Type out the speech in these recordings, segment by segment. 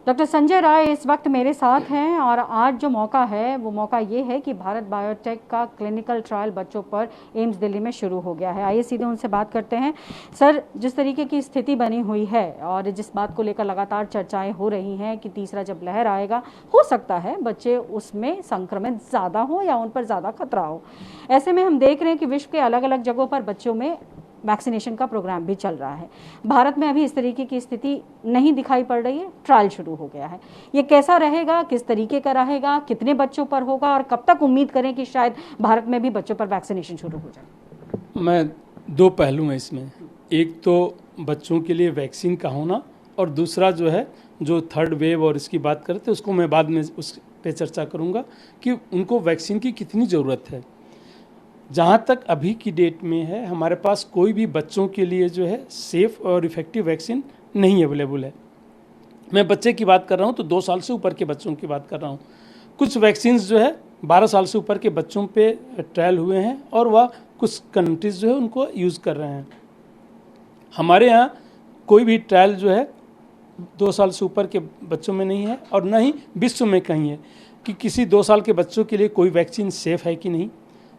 Doctor Sanjay Rai इस वक्त मेरे साथ हैं और आज जो मौका है वो मौका ये है कि भारत बायोटेक का क्लिनिकल ट्रायल बच्चों पर एम्स दिल्ली में शुरू हो गया है। आइए सीधे उनसे बात करते हैं। सर, जिस तरीके की स्थिति बनी हुई है और जिस बात को लेकर लगातार चर्चाएं हो रही हैं कि तीसरा जब लहर आएगा हो सकता है बच्चे उसमें संक्रमित ज़्यादा हो या उन पर ज़्यादा खतरा हो, ऐसे में हम देख रहे हैं कि विश्व के अलग अलग जगहों पर बच्चों में वैक्सीनेशन का प्रोग्राम भी चल रहा है। भारत में अभी इस तरीके की स्थिति नहीं दिखाई पड़ रही है, ट्रायल शुरू हो गया है। ये कैसा रहेगा, किस तरीके का रहेगा, कितने बच्चों पर होगा और कब तक उम्मीद करें कि शायद भारत में भी बच्चों पर वैक्सीनेशन शुरू हो जाए? मैं दो पहलू हैं इसमें, एक तो बच्चों के लिए वैक्सीन का होना और दूसरा जो है जो थर्ड वेव और इसकी बात करते हैं उसको मैं बाद में उस पर चर्चा करूँगा कि उनको वैक्सीन की कितनी ज़रूरत है। जहाँ तक अभी की डेट में है हमारे पास कोई भी बच्चों के लिए जो है सेफ़ और इफ़ेक्टिव वैक्सीन नहीं अवेलेबल है। मैं बच्चे की बात कर रहा हूँ तो 2 साल से ऊपर के बच्चों की बात कर रहा हूँ। कुछ वैक्सीन्स जो है 12 साल से ऊपर के बच्चों पे ट्रायल हुए हैं और वह कुछ कंट्रीज़ जो है उनको यूज़ कर रहे हैं। हमारे यहाँ कोई भी ट्रायल जो है 2 साल से ऊपर के बच्चों में नहीं है और न ही विश्व में कहीं है कि किसी 2 साल के बच्चों के लिए कोई वैक्सीन सेफ़ है कि नहीं,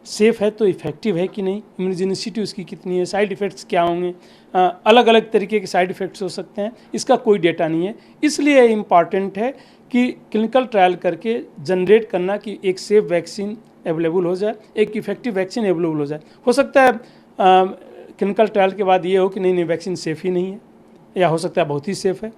सेफ़ है तो इफ़ेक्टिव है कि नहीं, इम्यूनोजेनिसिटी उसकी कितनी है, साइड इफ़ेक्ट्स क्या होंगे, अलग अलग तरीके के साइड इफ़ेक्ट्स हो सकते हैं, इसका कोई डेटा नहीं है। इसलिए इम्पॉर्टेंट है कि क्लिनिकल ट्रायल करके जनरेट करना कि एक सेफ वैक्सीन अवेलेबल हो जाए, एक इफ़ेक्टिव वैक्सीन अवेलेबल हो जाए। हो सकता है क्लिनिकल ट्रायल के बाद ये हो कि नहीं वैक्सीन सेफ़ ही नहीं है, या हो सकता है बहुत ही सेफ़ है,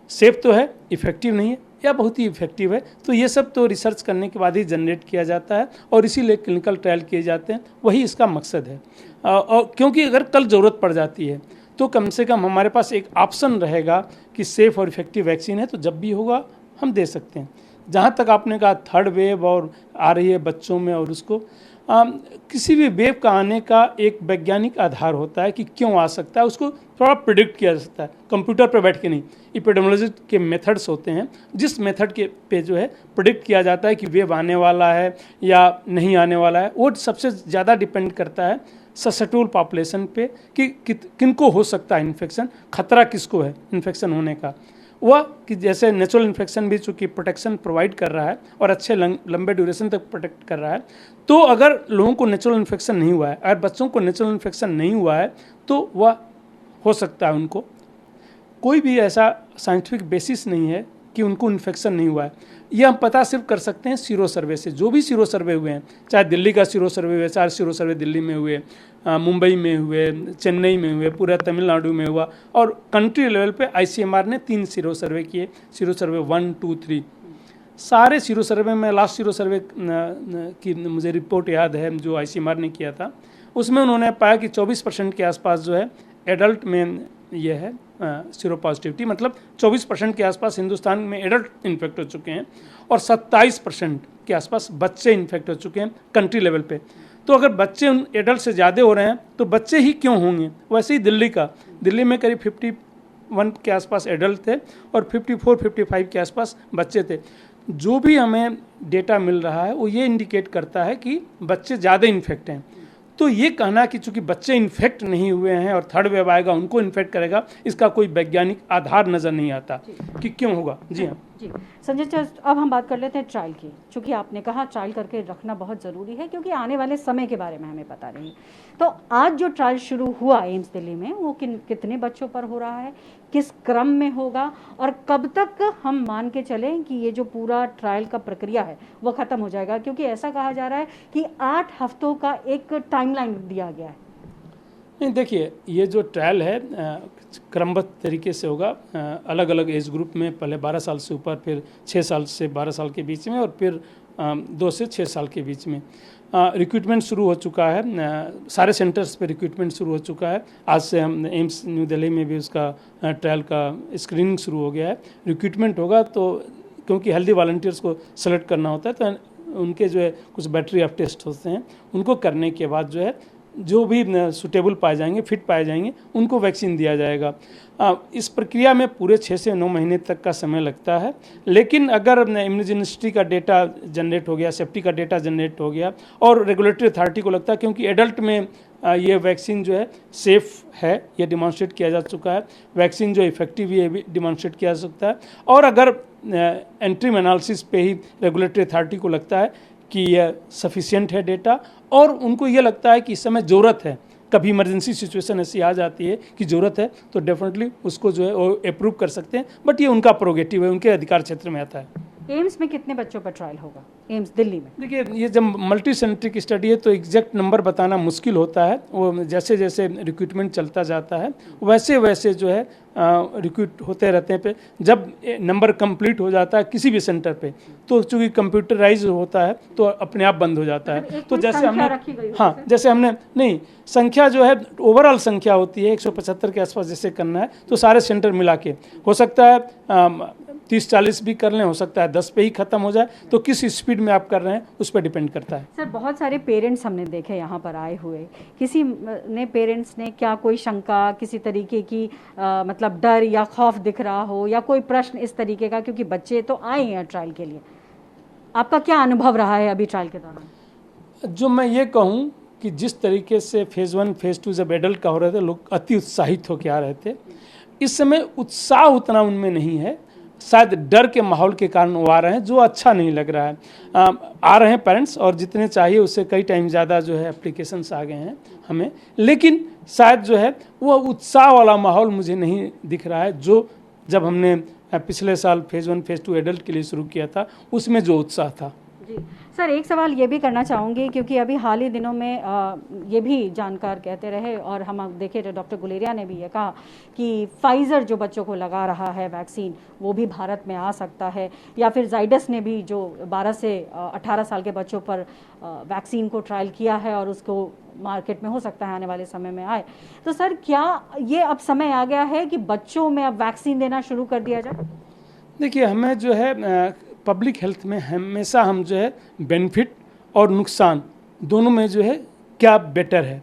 सेफ़ तो है इफ़ेक्टिव नहीं है, या बहुत ही इफेक्टिव है। तो ये सब तो रिसर्च करने के बाद ही जनरेट किया जाता है और इसीलिए क्लिनिकल ट्रायल किए जाते हैं, वही इसका मकसद है। और क्योंकि अगर कल ज़रूरत पड़ जाती है तो कम से कम हमारे पास एक ऑप्शन रहेगा कि सेफ़ और इफेक्टिव वैक्सीन है, तो जब भी होगा हम दे सकते हैं। जहाँ तक आपने कहा थर्ड वेव और आ रही है बच्चों में और उसको किसी भी वेव का आने का एक वैज्ञानिक आधार होता है कि क्यों आ सकता है, उसको थोड़ा प्रिडिक्ट किया जा सकता है, कंप्यूटर पर बैठ के नहीं। एपिडेमियोलॉजी के मेथड्स होते हैं जिस मेथड के पे जो है प्रिडिक्ट किया जाता है कि वेव आने वाला है या नहीं आने वाला है। वो सबसे ज़्यादा डिपेंड करता है ससेप्टेबल पॉपुलेशन पे कि किनको हो सकता है इन्फेक्शन, खतरा किसको है इन्फेक्शन होने का। वह कि जैसे नेचुरल इन्फेक्शन भी चूँकि प्रोटेक्शन प्रोवाइड कर रहा है और अच्छे लंबे ड्यूरेशन तक प्रोटेक्ट कर रहा है, तो अगर लोगों को नेचुरल इन्फेक्शन नहीं हुआ है, अगर बच्चों को नेचुरल इन्फेक्शन नहीं हुआ है तो वह हो सकता है उनको कोई भी ऐसा साइंटिफिक बेसिस नहीं है कि उनको इन्फेक्शन नहीं हुआ है। यह हम पता सिर्फ कर सकते हैं सीरो सर्वे से। जो भी सीरो सर्वे हुए हैं, चाहे दिल्ली का सीरो सर्वे हुए, 4 सीरो सर्वे दिल्ली में हुए, मुंबई में हुए, चेन्नई में हुए, पूरा तमिलनाडु में हुआ, और कंट्री लेवल पे ICMR ने 3 सीरो सर्वे किए, सीरो सर्वे 1, 2, 3। सारे सीरो सर्वे में लास्ट सीरो सर्वे की मुझे रिपोर्ट याद है जो ICMR ने किया था, उसमें उन्होंने पाया कि 24% के आसपास जो है एडल्ट में ये है सीरो पॉजिटिविटी, मतलब 24% के आसपास हिंदुस्तान में एडल्ट इन्फेक्ट हो चुके हैं और 27% के आसपास बच्चे इन्फेक्ट हो चुके हैं कंट्री लेवल पे। तो अगर बच्चे उन एडल्ट से ज़्यादा हो रहे हैं तो बच्चे ही क्यों होंगे। वैसे ही दिल्ली में करीब 51 के आसपास एडल्ट थे और 54-55 के आसपास बच्चे थे। जो भी हमें डेटा मिल रहा है वो ये इंडिकेट करता है कि बच्चे ज़्यादा इन्फेक्ट हैं। तो ये कहना कि चूंकि बच्चे इन्फेक्ट नहीं हुए हैं और थर्ड वेव आएगा उनको इन्फेक्ट करेगा, इसका कोई वैज्ञानिक आधार नज़र नहीं आता कि क्यों होगा। जी हाँ जी संजय सर, अब हम बात कर लेते हैं ट्रायल की। चूँकि आपने कहा ट्रायल करके रखना बहुत ज़रूरी है क्योंकि आने वाले समय के बारे में हमें पता नहीं। तो आज जो ट्रायल शुरू हुआ एम्स दिल्ली में वो कितने बच्चों पर हो रहा है, किस क्रम में होगा और कब तक हम मान के चलें कि ये जो पूरा ट्रायल का प्रक्रिया है वो ख़त्म हो जाएगा? क्योंकि ऐसा कहा जा रहा है कि 8 हफ्तों का एक टाइमलाइन दिया गया है। नहीं, देखिए ये जो ट्रायल है क्रमबद्ध तरीके से होगा, अलग अलग एज ग्रुप में, पहले 12 साल से ऊपर, फिर 6 साल से 12 साल के बीच में और फिर 2 से 6 साल के बीच में। रिक्रूटमेंट शुरू हो चुका है, सारे सेंटर्स पे रिक्रूटमेंट शुरू हो चुका है। आज से हम एम्स न्यू दिल्ली में भी उसका ट्रायल का स्क्रीनिंग शुरू हो गया है। रिक्रूटमेंट होगा तो क्योंकि हेल्दी वॉलंटियर्स को सेलेक्ट करना होता है तो उनके जो है कुछ बैटरी ऑफ टेस्ट होते हैं, उनको करने के बाद जो है जो भी सुटेबल पाए जाएंगे, फिट पाए जाएंगे, उनको वैक्सीन दिया जाएगा। इस प्रक्रिया में पूरे 6 से 9 महीने तक का समय लगता है। लेकिन अगर इम्यूनोजेनिसिटी का डेटा जनरेट हो गया, सेफ्टी का डेटा जनरेट हो गया और रेगुलेटरी अथॉरिटी को लगता है क्योंकि एडल्ट में ये वैक्सीन जो है सेफ़ है, ये डिमॉन्स्ट्रेट किया जा चुका है, वैक्सीन जो इफेक्टिव है ये भी डिमॉन्स्ट्रेट किया जा सकता है, और अगर एंट्रीम एनालिसिस पे ही रेगुलेटरी अथॉरिटी को लगता है कि यह सफिशिएंट है डेटा, और उनको ये लगता है कि इस समय ज़रूरत है, कभी इमरजेंसी सिचुएशन ऐसी आ जाती है कि ज़रूरत है, तो डेफिनेटली उसको जो है वो अप्रूव कर सकते हैं, बट ये उनका प्रोगेटिव है, उनके अधिकार क्षेत्र में आता है। एम्स में कितने बच्चों पर ट्रायल होगा, एम्स दिल्ली में? देखिए, ये जब मल्टी सेंट्रिक स्टडी है तो एग्जैक्ट नंबर बताना मुश्किल होता है। वो जैसे जैसे रिक्रूटमेंट चलता जाता है वैसे वैसे जो है रिक्रूट होते रहते हैं। पे जब नंबर कंप्लीट हो जाता है किसी भी सेंटर पे, तो चूँकि कंप्यूटराइज होता है तो अपने आप बंद हो जाता है। तो जैसे हमने, हाँ, जैसे हमने नहीं, संख्या जो है ओवरऑल संख्या होती है 175 के आसपास जैसे करना है, तो सारे सेंटर मिला के हो सकता है 30-40 भी कर लें, हो सकता है 10 पे ही खत्म हो जाए। तो किस स्पीड में आप कर रहे हैं उस पर डिपेंड करता है। सर, बहुत सारे पेरेंट्स हमने देखे यहाँ पर आए हुए, किसी ने पेरेंट्स ने क्या कोई शंका, किसी तरीके की मतलब डर या खौफ दिख रहा हो, या कोई प्रश्न इस तरीके का, क्योंकि बच्चे तो आए हैं ट्रायल के लिए, आपका क्या अनुभव रहा है अभी ट्रायल के दौरान? जो मैं ये कहूँ कि जिस तरीके से फेज़ 1 फेज़ 2 जब एडल्ट का हो रहे थे, लोग अति उत्साहित होकर आ रहे थे। इस समय उत्साह उतना उनमें नहीं है, शायद डर के माहौल के कारण वो आ रहे हैं, जो अच्छा नहीं लग रहा है। आ रहे हैं पेरेंट्स, और जितने चाहिए उससे कई टाइम ज़्यादा जो है एप्लीकेशंस आ गए हैं हमें, लेकिन शायद जो है वो उत्साह वाला माहौल मुझे नहीं दिख रहा है जो जब हमने पिछले साल फेज़ 1 फेज़ 2 एडल्ट के लिए शुरू किया था उसमें जो उत्साह था। जी सर, एक सवाल ये भी करना चाहूँगी, क्योंकि अभी हाल ही दिनों में ये भी जानकार कहते रहे, और हम देखे तो डॉक्टर गुलेरिया ने भी ये कहा कि फाइज़र जो बच्चों को लगा रहा है वैक्सीन, वो भी भारत में आ सकता है, या फिर जाइडस ने भी जो 12 से 18 साल के बच्चों पर वैक्सीन को ट्रायल किया है और उसको मार्केट में हो सकता है आने वाले समय में आए। तो सर, क्या ये अब समय आ गया है कि बच्चों में अब वैक्सीन देना शुरू कर दिया जाए? देखिए, हमें जो है पब्लिक हेल्थ में हमेशा हम जो है बेनिफिट और नुकसान दोनों में जो है क्या बेटर है,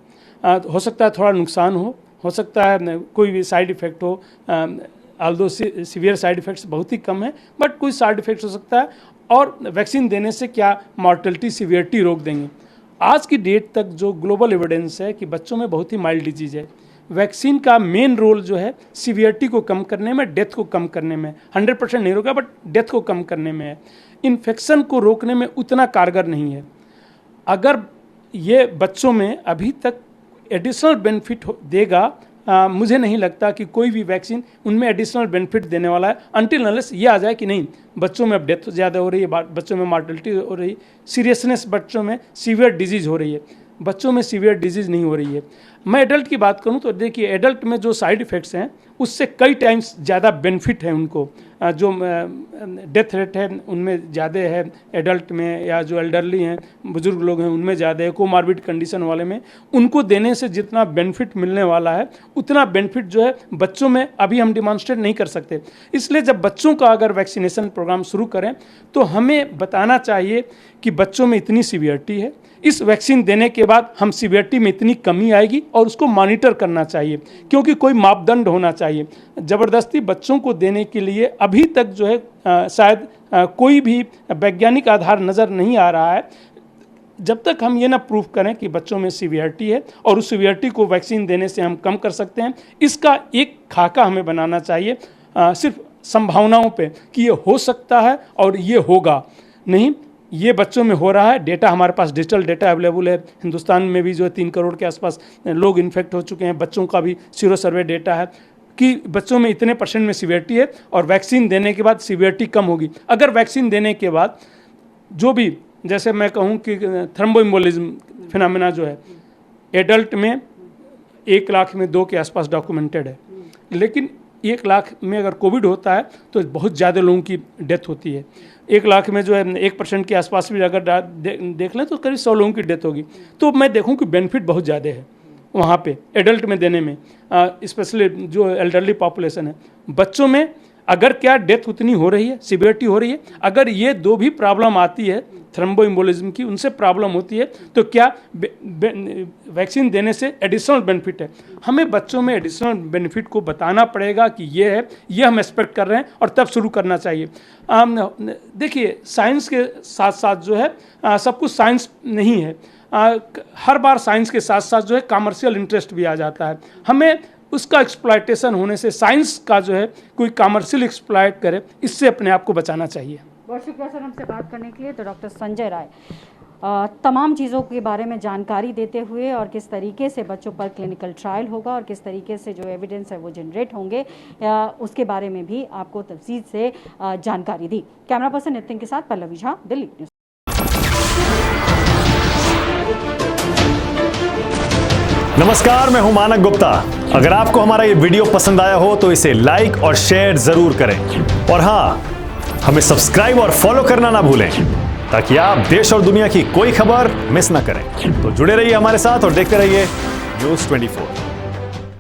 हो सकता है थोड़ा नुकसान हो सकता है कोई भी साइड इफ़ेक्ट हो, आल्दो सीवियर साइड इफ़ेक्ट्स बहुत ही कम है, बट कोई साइड इफ़ेक्ट हो सकता है, और वैक्सीन देने से क्या मॉर्टेलिटी सीवियरिटी रोक देंगे। आज की डेट तक जो ग्लोबल एविडेंस है कि बच्चों में बहुत ही माइल्ड डिजीज है, वैक्सीन का मेन रोल जो है सीवियरिटी को कम करने में, डेथ को कम करने में, 100% नहीं रोका बट डेथ को कम करने में है, इन्फेक्शन को रोकने में उतना कारगर नहीं है। अगर ये बच्चों में अभी तक एडिशनल बेनिफिट देगा, मुझे नहीं लगता कि कोई भी वैक्सीन उनमें एडिशनल बेनिफिट देने वाला है, अनटिल अनलेस ये आ जाए कि नहीं बच्चों में अब डेथ ज़्यादा हो रही है, बच्चों में मॉर्टेलिटी हो रही है, सीरियसनेस बच्चों में, सीवियर डिजीज़ हो रही है, बच्चों में सीवियर डिजीज़ नहीं हो रही है। मैं एडल्ट की बात करूं तो देखिए, एडल्ट में जो साइड इफ़ेक्ट्स हैं उससे कई टाइम्स ज़्यादा बेनिफिट है उनको, जो डेथ रेट है उनमें ज़्यादा है एडल्ट में, या जो एल्डरली हैं बुजुर्ग लोग हैं उनमें ज़्यादा है, कोमार्बिड कंडीशन वाले में, उनको देने से जितना बेनिफिट मिलने वाला है उतना बेनिफिट जो है बच्चों में अभी हम डिमॉन्स्ट्रेट नहीं कर सकते। इसलिए जब बच्चों का अगर वैक्सीनेशन प्रोग्राम शुरू करें तो हमें बताना चाहिए कि बच्चों में इतनी सीवियरिटी है, इस वैक्सीन देने के बाद हम सीवियरिटी में इतनी कमी आएगी, और उसको मॉनिटर करना चाहिए, क्योंकि कोई मापदंड होना चाहिए। ज़बरदस्ती बच्चों को देने के लिए अभी तक जो है शायद कोई भी वैज्ञानिक आधार नज़र नहीं आ रहा है। जब तक हम ये ना प्रूव करें कि बच्चों में सीवियरिटी है और उस सीवियरिटी को वैक्सीन देने से हम कम कर सकते हैं, इसका एक खाका हमें बनाना चाहिए, सिर्फ संभावनाओं पे कि ये हो सकता है और ये होगा नहीं, ये बच्चों में हो रहा है। डेटा हमारे पास, डिजिटल डेटा अवेलेबल है, हिंदुस्तान में भी जो है 3 करोड़ के आसपास लोग इन्फेक्ट हो चुके हैं, बच्चों का भी सीरो सर्वे डेटा है कि बच्चों में इतने % में सीवियरिटी है, और वैक्सीन देने के बाद सीवियरिटी कम होगी। अगर वैक्सीन देने के बाद जो भी, जैसे मैं कहूँ कि थ्रोम्बोएम्बोलिज्म फिनोमेना जो है एडल्ट में 1 लाख में 2 के आसपास डॉक्यूमेंटेड है, लेकिन 1 लाख में अगर कोविड होता है तो बहुत ज़्यादा लोगों की डेथ होती है। 1 लाख में जो है 1% के आसपास भी अगर देख लें तो करीब 100 लोगों की डेथ होगी। तो मैं देखूं कि बेनिफिट बहुत ज़्यादा है वहाँ पे एडल्ट में देने में, स्पेशली जो एल्डरली पॉपुलेशन है। बच्चों में अगर क्या डेथ उतनी हो रही है, सीवियरिटी हो रही है, अगर ये 2 भी प्रॉब्लम आती है थ्रोम्बोएम्बोलिज्म की, उनसे प्रॉब्लम होती है, तो क्या वैक्सीन देने से एडिशनल बेनिफिट है। हमें बच्चों में एडिशनल बेनिफिट को बताना पड़ेगा कि ये है, ये हम एक्सपेक्ट कर रहे हैं, और तब शुरू करना चाहिए। देखिए, साइंस के साथ साथ जो है सब कुछ साइंस नहीं है, हर बार साइंस के साथ साथ जो है कमर्शियल इंटरेस्ट भी आ जाता है। हमें उसका एक्सप्लॉयटेशन होने से, साइंस का जो है कोई कमर्शियल एक्सप्लॉयट करे, इससे अपने आप को बचाना चाहिए। बहुत शुक्रिया सर हमसे बात करने के लिए। तो डॉक्टर संजय राय तमाम चीज़ों के बारे में जानकारी देते हुए और किस तरीके से बच्चों पर क्लिनिकल ट्रायल होगा और किस तरीके से जो एविडेंस है वो जनरेट होंगे, उसके बारे में भी आपको तफसील से जानकारी दी। कैमरा पर्सन नितिन के साथ पल्लवी झा, दिल्ली न्यूज़। नमस्कार, मैं हूं मानक गुप्ता। अगर आपको हमारा ये वीडियो पसंद आया हो तो इसे लाइक और शेयर जरूर करें, और हाँ, हमें सब्सक्राइब और फॉलो करना ना भूलें ताकि आप देश और दुनिया की कोई खबर मिस ना करें। तो जुड़े रहिए हमारे साथ और देखते रहिए न्यूज़ 24।